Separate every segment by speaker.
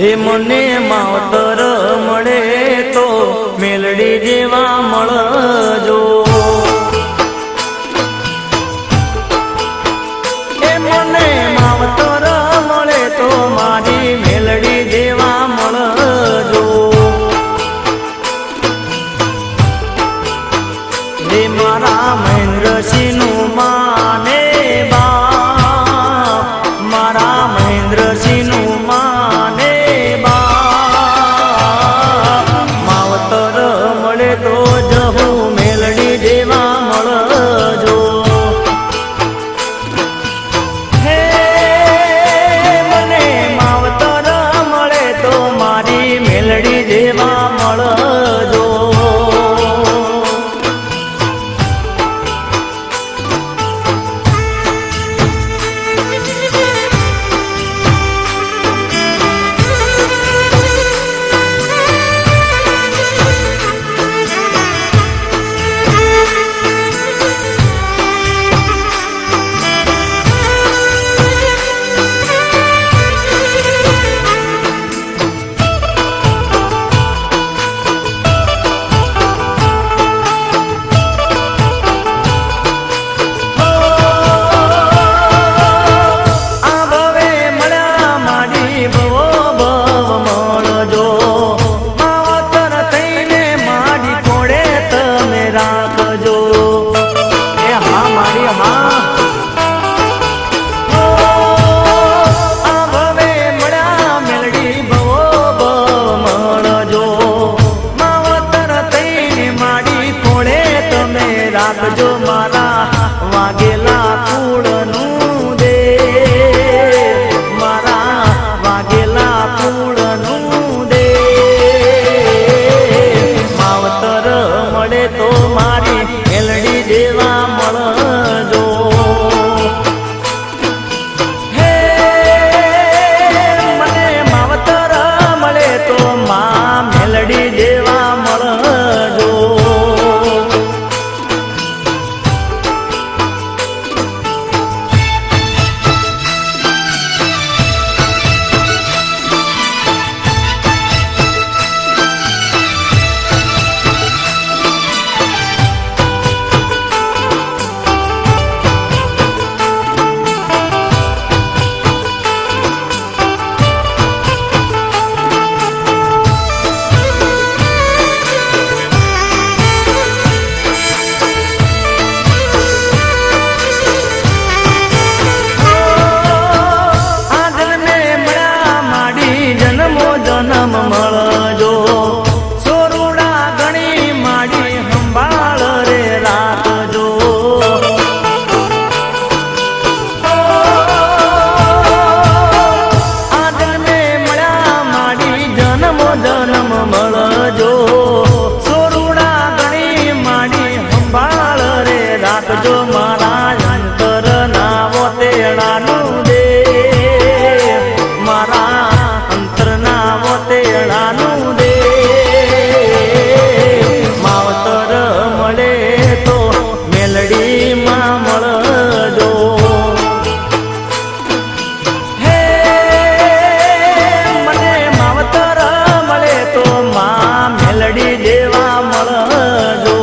Speaker 1: હે મને માવતર મળે તો મેલડી જેવા મળજો. હે મને માવતર મળે તો મારી મેલડી જેવા મળજો. હે મારા મહેન્દ્રસિંહનું માને બાપ, મારા મહેન્દ્રસિંહનું માને બાપ, માવતર મળે તો જહું મેલડી જેવા મળજો. હે મને માવતર મળે તો મારી મેલડી જેવા મળજો. રાખજો મારા વાગેલા કુળનું દે, મારા વાગેલા કુળનું દે. માવતર મળે તો મારી મેલડી જેવા મળજો. હે મને માવતર મળે તો માં મેલડી જેવા મળજો. જન્મ મળજો સોરુડા ગણી માડી સંભાળ રે રાખજો. આ જન્મે મળ્યા માડી જન્મ મળજો સોરુડા ગણી માડી સંભાળ રે રાખજો. મારા અંતર ના વોતેડાનું દે, મારા તેડાનું દે. માવતર મળે તો મેલડીમાં મળજો. હે મને માવતર મળે તો માં મેલડી જેવા મળજો.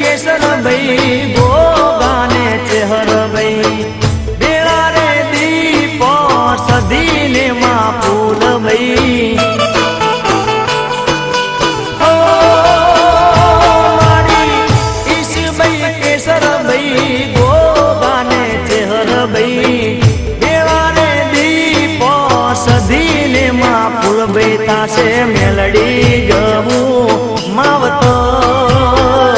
Speaker 1: કેસર ભાઈ ગોગાને ચેહર ભાઈ બેળા રે દીપો સધીને માં ફૂલ ભાઈ. મારી ઈશભાઈ કેસર ભાઈ ગોગાને ચેહર ભાઈ બેળા રે દીપો સધીને માં ફૂલ ભાઈ. તાશે મેલડી જવું માવતર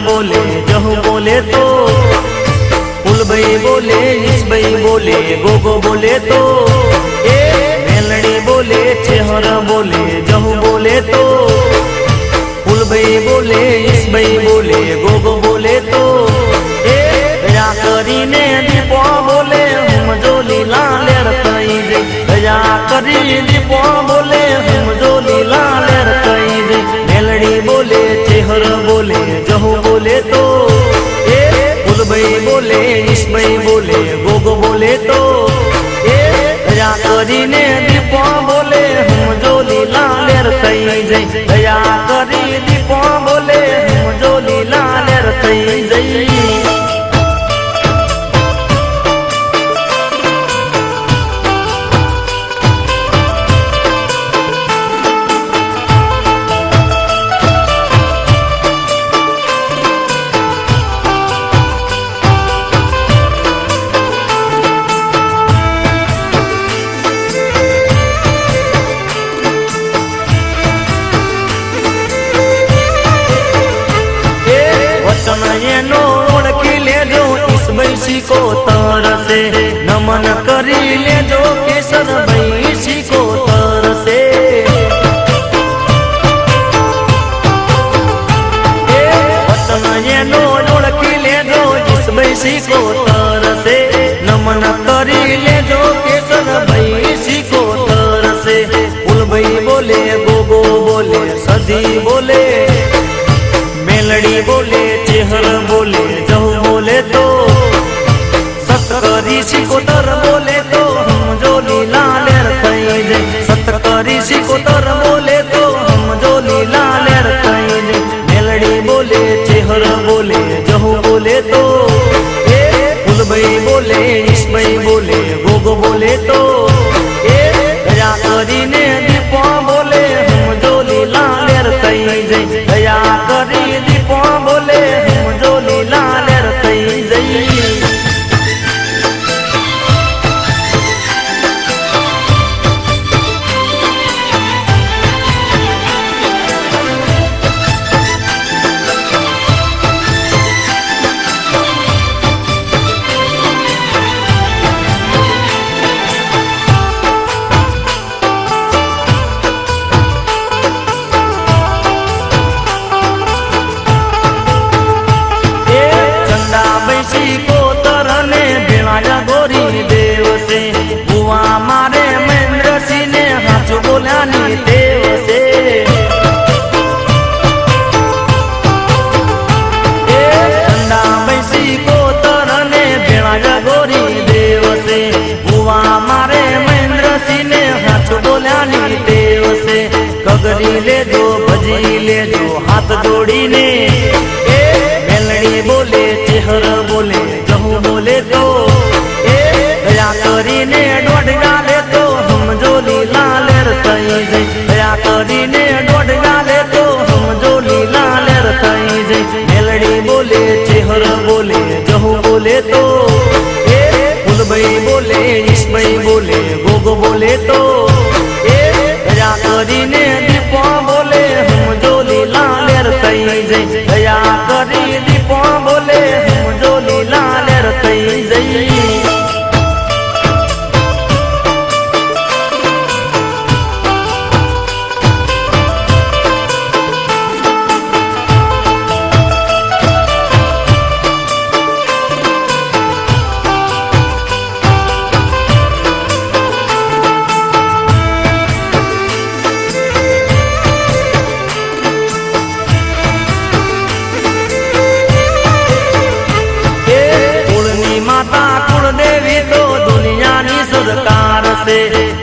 Speaker 1: बोले जहू बोले तो फूलभाई बोले ईशभाई बोले गोगो बोले तो ए मेलड़ी बोले चेहर बोले जहू बोले तो फूलभाई बोले ईशभाई बोले गोगो बोले तो ए दया करीने दीपो बोले हम जो लीला लेर कई दे दया करी दीपो बोले हम जो लीला लेर कई दे मेलड़ी बोले चेहर बोले जहू बोले तो ए फूलभाई बोले ईशभाई बोले गोगो बोले तो ए दया करीने दीपो बोले हम जो लीला लेर कई दे दया करी दीपो बोले हम जो लीला लेर कई दे को तरसे नमन करी ले जो केसर भैसी को तरसे वचन ये नो ओळखी ले जो इस भैसी को तरसे नमन करी ले जो केसर भैसी को तरसे फूलभाई बोले गोगो बोले सदी बोले मेलड़ी बोले चेहर बोले जहू बोले तो सतकरी सिकोतर बोले तो हम जो लीला लेर कई दे सतकरी सिकोतर बोले तो हम जो लीला लेर कई दे मेलड़ी बोले चेहर बोले जहू बोले तो ए फूलभाई बोले ईशभाई बोले गोगो बोले तो ए दया करीने दीपो बोले हम जो लीला लेर कई दे दया करी दीपो बोले हम जो लीला लेर कई दे को तरने बिलाया गोरी देव से बुआ मारे महेंद्र सिंह ने हाथ बोला नी देव से चंदा बैसी को तरने बिलाया गोरी देव से बुआ मारे महेंद्र सिंह ने हाथ बोला नी देव से कगरी ले जो भजी ले जो हाथ जोड़ी ने मेलड़ी बोले चेहर बोले जहू बोले तो ए दया करीने डोड गाले तो हम जो लीला लेर कई दे दया करीने डोड गाले तो हम जो लीला लेर कई दे मेलड़ी बोले चेहर बोले जहू बोले तो ए फूलभाई बोले ईशभाई बोले गोगो बोले तो ए दया करीने दीपो बोले हम जो लीला लेर कई दे दया करी दीपो बोले हम जो लीला लेर कई दे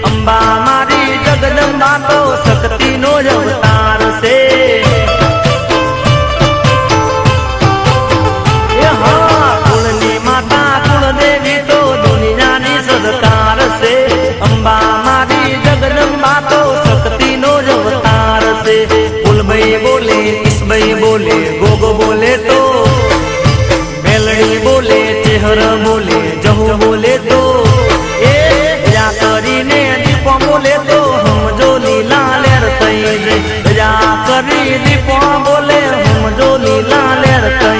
Speaker 1: अंबा मारी जगदंबा तो शक्ति नो अवतार से कुलनी माता कुल देवी तो दुनिया नी सदकार से अंबा मारी जगदंबा तो शक्ति नो अवतार से फूलभाई बोले ईशभाई बोले गोगो बोले तो मेलड़ी बोले चेहर बोले जहू बोले तो करीने दीपो बोले तो हम जो लीला लेर कई दे दया करी दीपो बोले हम जो लीला लेर कई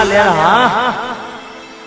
Speaker 1: લેર હા